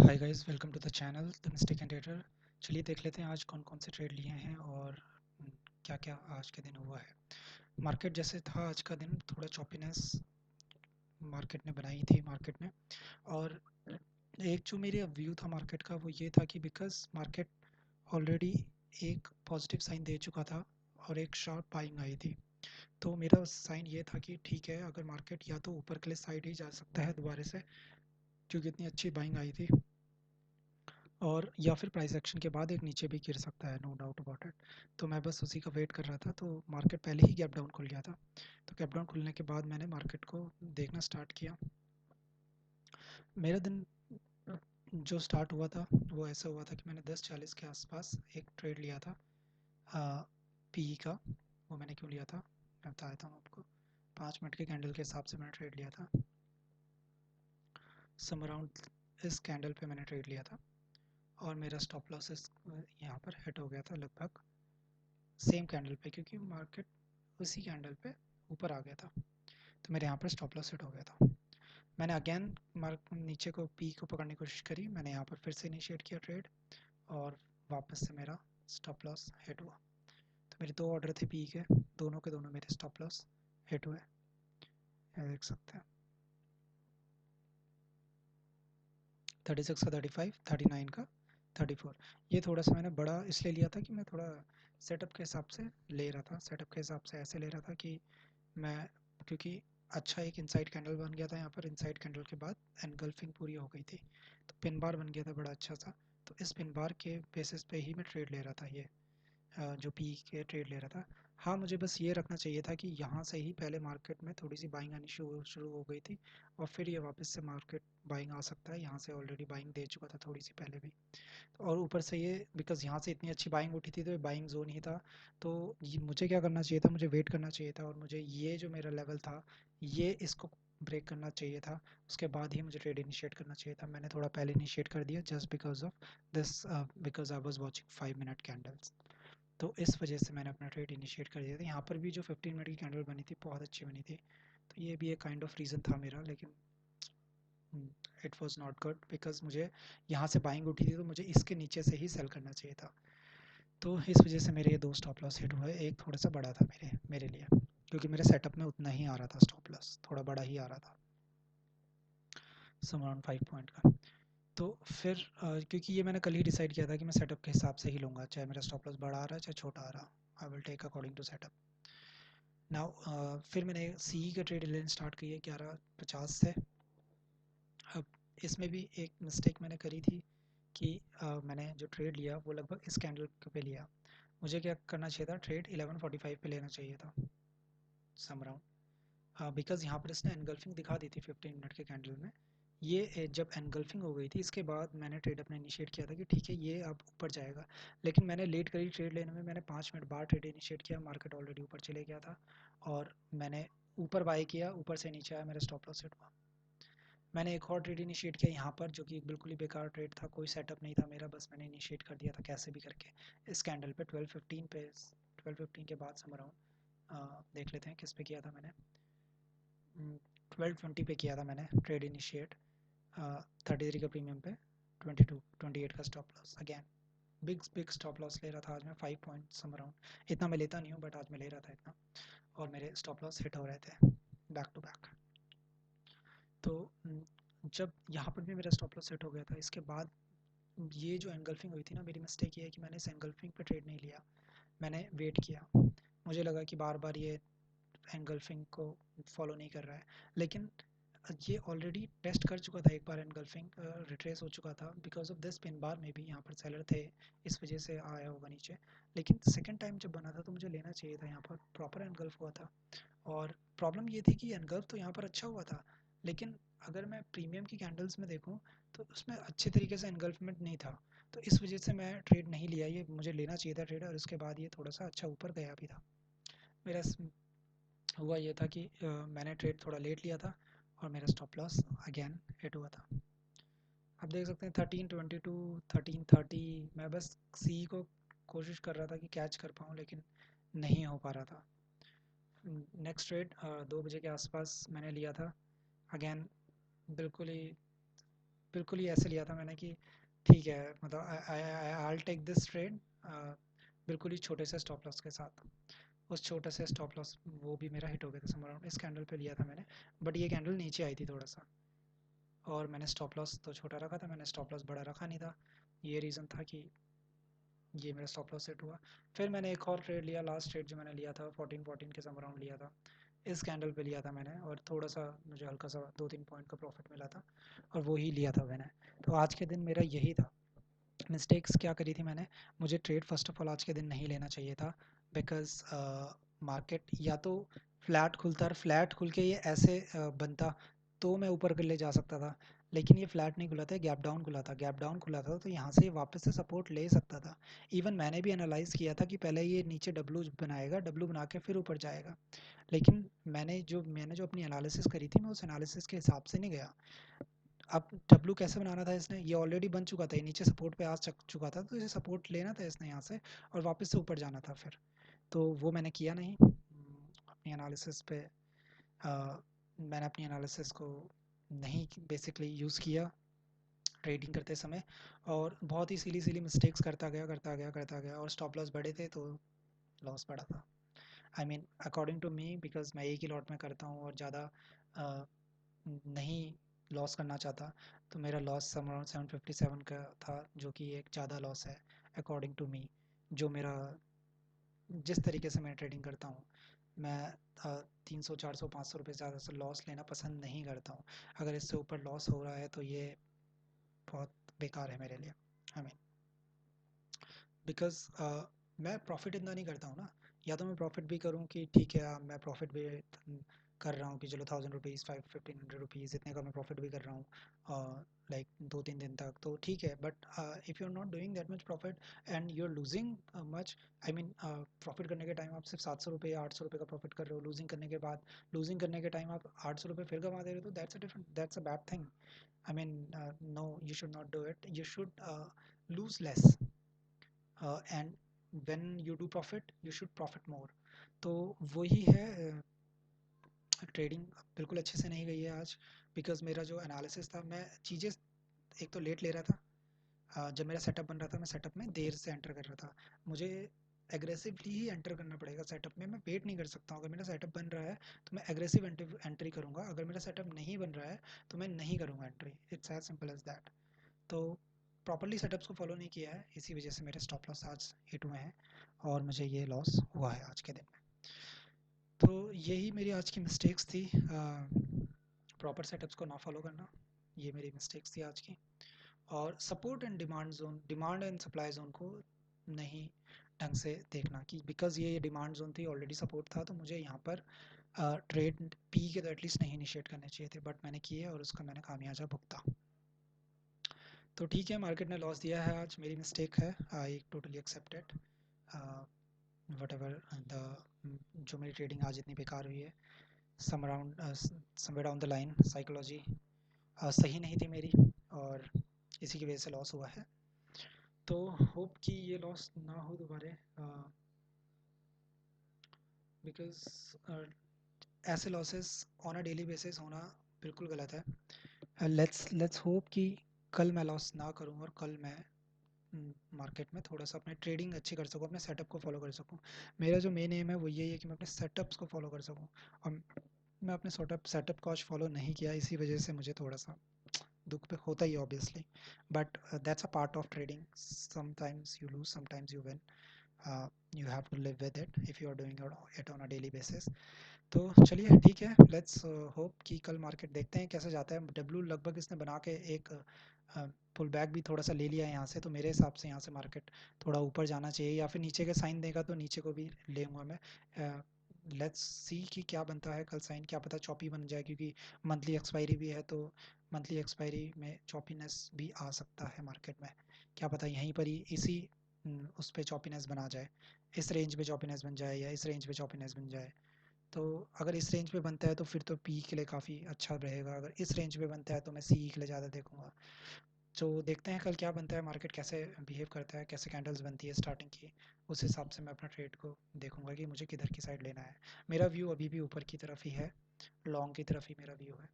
Hi guys, welcome to the channel the mistake and trader. चलिए देख लेते हैं आज कौन कौन से ट्रेड लिए हैं और क्या क्या आज के दिन हुआ है। मार्केट जैसे था आज का दिन, थोड़ा चॉपीनेस मार्केट ने बनाई थी मार्केट ने। और एक जो मेरा व्यू था मार्केट का वो ये था कि बिकॉज मार्केट ऑलरेडी एक पॉजिटिव साइन दे चुका था और एक शार्प बाइंग आई थी, तो मेरा साइन ये था कि ठीक है, अगर मार्केट या तो ऊपर के लिए साइड ही जा सकता है दोबारा से, क्योंकि इतनी अच्छी बाइंग आई थी, और या फिर प्राइस एक्शन के बाद एक नीचे भी गिर सकता है, नो डाउट अबाउट इट। तो मैं बस उसी का वेट कर रहा था, तो मार्केट पहले ही गैप डाउन खुल गया था। तो गैप डाउन खुलने के बाद मैंने मार्केट को देखना स्टार्ट किया। मेरा दिन जो स्टार्ट हुआ था वो ऐसा हुआ था कि मैंने 10:40 के आसपास एक ट्रेड लिया था पीई का। वो मैंने क्यों लिया था मैं बता देता हूँ आपको। 5 मिनट के कैंडल के हिसाब से मैंने ट्रेड लिया था। सम अराउंड इस कैंडल पे मैंने ट्रेड लिया था और मेरा स्टॉप लॉस इस यहाँ पर हिट हो गया था लगभग सेम कैंडल पे, क्योंकि मार्केट उसी कैंडल पे ऊपर आ गया था। तो मेरे यहाँ पर स्टॉप लॉस हिट हो गया था। मैंने अगेन मार्क नीचे को पी को पकड़ने की कोशिश करी, मैंने यहाँ पर फिर से इनिशिएट किया ट्रेड और वापस से मेरा स्टॉप लॉस हिट हुआ। तो मेरे दो ऑर्डर थे पी के, दोनों के दोनों मेरे स्टॉप लॉस हिट हुए, ये देख सकते हैं। 36 का 35, 39 का 34। ये थोड़ा सा मैंने बड़ा इसलिए लिया था कि मैं थोड़ा सेटअप के हिसाब से ले रहा था। सेटअप के हिसाब से ऐसे ले रहा था कि मैं, क्योंकि अच्छा एक इनसाइड कैंडल बन गया था यहाँ पर, इनसाइड कैंडल के बाद एनगल्फिंग पूरी हो गई थी, तो पिन बार बन गया था बड़ा अच्छा सा। तो इस पिन बार के बेसिस पे ही मैं ट्रेड ले रहा था, ये जो पी के ट्रेड ले रहा था। हाँ, मुझे बस ये रखना चाहिए था कि यहाँ से ही पहले मार्केट में थोड़ी सी बाइंग आनी शुरू हो गई थी और फिर ये वापस से मार्केट बाइंग आ सकता है। यहाँ से ऑलरेडी बाइंग दे चुका था थोड़ी सी पहले भी, और ऊपर से ये बिकॉज़ यहाँ से इतनी अच्छी बाइंग उठी थी तो ये बाइंग जोन ही था। तो ये मुझे क्या करना चाहिए था, मुझे वेट करना चाहिए था और मुझे ये जो मेरा लेवल था ये इसको ब्रेक करना चाहिए था। उसके बाद ही मुझे ट्रेड इनिशिएट करना चाहिए था। मैंने थोड़ा पहले इनिशिएट कर दिया just because of this, because I was watching 5 minute candles. तो इस वजह से मैंने अपना ट्रेड इनिशिएट कर दिया था। यहाँ पर भी जो 15 मिनट की कैंडल बनी थी बहुत अच्छी बनी थी, तो ये भी एक काइंड ऑफ रीज़न था मेरा, लेकिन it was not good because मुझे यहाँ से बाइंग उठी थी तो मुझे इसके नीचे से ही सेल करना चाहिए था। तो इस वजह से मेरे ये दो स्टॉप लॉस हिट हुए। एक थोड़ा सा बड़ा था मेरे मेरे लिए, क्योंकि मेरे सेटअप में उतना ही आ रहा था, स्टॉप लॉस थोड़ा बड़ा ही आ रहा था, सम अराउंड 5 पॉइंट का। तो फिर क्योंकि ये मैंने कल ही डिसाइड किया था कि मैं सेटअप के हिसाब से ही लूँगा, चाहे मेरा स्टॉप लॉस बड़ा आ रहा है चाहे छोटा आ रहा, I will take according to setup. Now फिर मैंने सी का ट्रेड लेना स्टार्ट किया 11:50 से। अब इसमें भी एक मिस्टेक मैंने करी थी कि मैंने जो ट्रेड लिया वो लगभग इस कैंडल पे लिया। मुझे क्या करना चाहिए था, ट्रेड 11:45 पे लेना चाहिए था सम अराउंड, बिकॉज यहाँ पर इसने एनगल्फिंग दिखा दी थी 15 मिनट के कैंडल में। ये जब एनगल्फिंग हो गई थी इसके बाद मैंने ट्रेड अपना इनिशिएट किया था कि ठीक है ये अब ऊपर जाएगा। लेकिन मैंने लेट करी ट्रेड लेने में, मैंने 5 मिनट बाद ट्रेड इनिशिएट किया, मार्केट ऑलरेडी ऊपर चले गया था और मैंने ऊपर बाय किया, ऊपर से नीचे आया, मेरा स्टॉप लॉस हिट हुआ। मैंने एक और ट्रेड इनिशिएट किया यहाँ पर जो कि बिल्कुल ही बेकार ट्रेड था, कोई सेटअप नहीं था मेरा, बस मैंने इनिशिएट कर दिया था कैसे भी करके इस कैंडल पे 12:15 पे। 12:15 के बाद सम अराउंड देख लेते हैं किस पे किया था मैंने। 12:20 पे किया था मैंने ट्रेड इनिशिएट, 33 का प्रीमियम पे, 28 का stop loss. Again big big stop loss ले रहा था आज मैं, 5 पॉइंट सम अराउंड। इतना मैं लेता नहीं हूँ बट आज मैं ले रहा था इतना, और मेरे स्टॉप लॉस हिट हो रहे थे बैक टू बैक। तो जब यहाँ पर भी मेरा स्टॉप लॉस सेट हो गया था, इसके बाद ये जो एंगल्फिंग हुई थी ना, मेरी मिस्टेक ये है कि मैंने इस एंगल्फिंग पे ट्रेड नहीं लिया, मैंने वेट किया। मुझे लगा कि बार बार ये एंगल्फिंग को फॉलो नहीं कर रहा है, लेकिन ये ऑलरेडी टेस्ट कर चुका था एक बार, एनगल्फिंग रिट्रेस हो चुका था because of this pin bar में भी यहाँ पर सेलर थे, इस वजह से आया होगा नीचे। लेकिन सेकंड टाइम जब बना था तो मुझे लेना चाहिए था, यहाँ पर प्रॉपर एनगल्फ हुआ था। और प्रॉब्लम ये थी कि एनगल्फ तो यहाँ पर अच्छा हुआ था, लेकिन अगर मैं प्रीमियम की कैंडल्स में देखूँ तो उसमें अच्छे तरीके से एनगल्फमेंट नहीं था। तो इस वजह से मैं ट्रेड नहीं लिया, ये मुझे लेना चाहिए था ट्रेड, और उसके बाद ये थोड़ा सा अच्छा ऊपर गया भी था। मेरा हुआ ये था कि मैंने ट्रेड थोड़ा लेट लिया था और मेरा स्टॉप लॉस अगेन हिट हुआ था। आप देख सकते हैं 13:22, 13:30, मैं बस सी को कोशिश कर रहा था कि कैच कर पाऊँ, लेकिन नहीं हो पा रहा था। नेक्स्ट ट्रेड 2 बजे के आसपास मैंने लिया था, अगेन बिल्कुल ही बिल्कुल ही ऐसे लिया था मैंने कि ठीक है, मतलब आई टेक दिस ट्रेड, बिल्कुल ही छोटे से स्टॉप लॉस के साथ। उस छोटे से स्टॉप लॉस वो भी मेरा हिट हो गया था समर अराउंड इस कैंडल पे लिया था मैंने, बट ये कैंडल नीचे आई थी थोड़ा सा, और मैंने स्टॉप लॉस तो छोटा रखा था, मैंने स्टॉप लॉस बड़ा रखा नहीं था। ये रीज़न था कि ये मेरा स्टॉप लॉस सेट हुआ। फिर मैंने एक और ट्रेड लिया, लास्ट ट्रेड जो मैंने लिया था 14 के समर अराउंड लिया था, इस कैंडल पे लिया था मैंने, और थोड़ा सा मुझे हल्का सा 2-3 पॉइंट का प्रॉफिट मिला था, और वो ही लिया था मैंने। तो आज के दिन मेरा यही था। मिस्टेक्स क्या करी थी मैंने, मुझे ट्रेड फर्स्ट ऑफ ऑल आज के दिन नहीं लेना चाहिए था, बिकॉज मार्केट या तो फ्लैट खुलता, और फ्लैट खुल के ये ऐसे बनता तो मैं ऊपर कर ले जा सकता था, लेकिन ये फ्लैट नहीं खुला था, गैप डाउन खुला था। गैप डाउन खुला था तो यहाँ से वापस से सपोर्ट ले सकता था। इवन मैंने भी एनालाइज किया था कि पहले ये नीचे डब्लू बनाएगा, डब्लू बना के फिर ऊपर जाएगा, लेकिन मैंने जो अपनी एनालिसिस करी थी, मैं उस एनालिसिस के हिसाब से नहीं गया। अब डब्लू कैसे बनाना था इसने, ये ऑलरेडी बन चुका था, ये नीचे सपोर्ट पे आ चुका था, तो इसे सपोर्ट लेना था इसने यहाँ से, और वापस से ऊपर जाना था फिर। तो वो मैंने किया नहीं। अपनी एनालिसिस पे मैंने अपनी एनालिसिस को नहीं बेसिकली यूज़ किया ट्रेडिंग करते समय, और बहुत ही सिली सिली मिस्टेक्स करता गया, और स्टॉप लॉस बड़े थे तो लॉस बड़ा था। I mean according to me, because मैं एक ही लॉट में करता हूँ और ज़्यादा नहीं लॉस करना चाहता, तो मेरा लॉस अराउंड 757 का था, जो कि एक ज़्यादा लॉस है अकॉर्डिंग टू मी। जो मेरा जिस तरीके से मैं ट्रेडिंग करता हूँ, मैं 300 400 500 रुपये ज़्यादा से लॉस लेना पसंद नहीं करता हूँ। अगर इससे ऊपर लॉस हो रहा है तो ये बहुत बेकार है मेरे लिए। आई मीन बिकॉज मैं प्रॉफिट इतना नहीं करता हूँ ना, या तो मैं प्रॉफिट भी करूँ कि ठीक है, मैं प्रॉफिट भी कर रहा हूँ कि चलो 1000 रुपीज़ 1500 रुपीज़ इतने का मैं प्रॉफिट भी कर रहा हूँ लाइक 2-3 दिन तक, तो ठीक है। But if you are not doing that much profit and you are losing much, I mean profit करने के टाइम आप सिर्फ 700 रुपये या 800 रुपये का प्रॉफिट कर रहे हो, लूजिंग करने के टाइम आप 800 रुपये फिर गंवा दे रहे हो, तो that's a bad thing. I mean no, you should not do it, you should lose less, and when you do profit you should profit more. तो वही है, ट्रेडिंग बिल्कुल अच्छे से नहीं गई है आज, बिकॉज मेरा जो एनालिसिस था, मैं चीज़ें एक तो लेट ले रहा था। जब मेरा सेटअप बन रहा था, मैं सेटअप में देर से एंटर कर रहा था। मुझे एग्रेसिवली ही एंटर करना पड़ेगा सेटअप में, मैं वेट नहीं कर सकता हूँ। अगर मेरा सेटअप बन रहा है तो मैं एग्रेसिव एंट्री करूँगा, अगर मेरा सेटअप नहीं बन रहा है तो मैं नहीं करूँगा entry, it's as simple as that. तो प्रॉपरली सेटअप्स को फॉलो नहीं किया है, इसी वजह से मेरे स्टॉप लॉस आज हिट हुए हैं, और मुझे ये लॉस हुआ है आज के दिन में। तो यही मेरी आज की मिस्टेक्स थी, प्रॉपर सेटअप्स को ना फॉलो करना, ये मेरी मिस्टेक्स थी आज की। और support and demand zone, demand and supply zone को नहीं ढंग से देखना, कि बिकॉज ये डिमांड जोन थी, ऑलरेडी सपोर्ट था, तो मुझे यहाँ पर ट्रेड पी के तो एटलीस्ट नहीं इनिशिएट करने चाहिए थे, बट मैंने किए और उसका मैंने खामियाजा भुगता। तो ठीक है, मार्केट ने लॉस दिया है आज, मेरी मिस्टेक है, I totally accept it. Whatever the जो मेरी ट्रेडिंग आज इतनी बेकार हुई है, some around somewhere down the line psychology सही नहीं थी मेरी, और इसी की वजह से लॉस हुआ है। तो होप कि ये लॉस ना हो दोबारा, बिकॉज ऐसे losses on a daily basis होना बिल्कुल गलत है। लेट्स होप कि कल मैं लॉस ना करूं, और कल मैं मार्केट में थोड़ा सा अपने ट्रेडिंग अच्छी कर सकूं, अपने सेटअप को फॉलो कर सकूं। मेरा जो मेन एम है वो यही है कि मैं अपने सेटअप्स को फॉलो कर सकूं, और मैं अपने सेटअप को आज फॉलो नहीं किया, इसी वजह से मुझे थोड़ा सा दुख पे होता ही obviously, but that's a part of trading, sometimes you lose sometimes you win, you have to live with it if you are doing it on a daily basis. तो चलिए ठीक है, लेट्स होप कि कल मार्केट देखते हैं कैसे जाता है। डब्लू लगभग इसने बना के एक पुल बैक भी थोड़ा सा ले लिया है यहाँ से, तो मेरे हिसाब से यहाँ से मार्केट थोड़ा ऊपर जाना चाहिए, या फिर नीचे के साइन देगा तो नीचे को भी लेऊंगा मैं। लेट्स सी कि क्या बनता है कल साइन, क्या पता चॉपी बन जाए, क्योंकि मंथली एक्सपायरी भी है, तो मंथली एक्सपायरी में चॉपीनेस भी आ सकता है मार्केट में। क्या पता यहीं पर ही इसी उस पर चॉपीनेस बना जाए, इस रेंज पे चॉपीनेस बन जाए, या इस रेंज पे चॉपीनेस बन जाए। तो अगर इस रेंज पे बनता है तो फिर तो पी के लिए काफ़ी अच्छा रहेगा, अगर इस रेंज पे बनता है तो मैं सी के लिए ज़्यादा देखूंगा। तो देखते हैं कल क्या बनता है, मार्केट कैसे बिहेव करता है, कैसे कैंडल्स बनती है स्टार्टिंग की, उस हिसाब से मैं अपना ट्रेड को देखूंगा कि मुझे किधर की साइड लेना है। मेरा व्यू अभी भी ऊपर की तरफ ही है, लॉन्ग की तरफ ही मेरा व्यू है।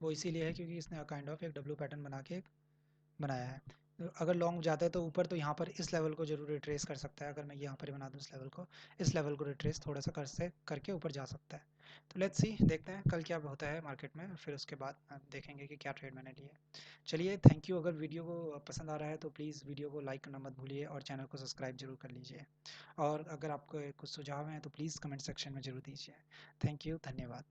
वो इसीलिए है क्योंकि इसने काइंड ऑफ एक डब्ल्यू पैटर्न बना के बनाया है। तो अगर लॉन्ग जाता है तो ऊपर तो यहाँ पर इस लेवल को जरूर रिट्रेस कर सकता है। अगर मैं यहाँ पर बना दूँ इस लेवल को रिट्रेस थोड़ा सा करके ऊपर जा सकता है। तो लेट्स सी, देखते हैं कल क्या होता है मार्केट में, फिर उसके बाद देखेंगे कि क्या ट्रेड मैंने लिया। चलिए, थैंक यू। अगर वीडियो को पसंद आ रहा है तो प्लीज़ वीडियो को लाइक करना मत भूलिए और चैनल को सब्सक्राइब जरूर कर लीजिए। और अगर आपको कुछ सुझाव हैं तो प्लीज़ कमेंट सेक्शन में ज़रूर दीजिए। थैंक यू, धन्यवाद।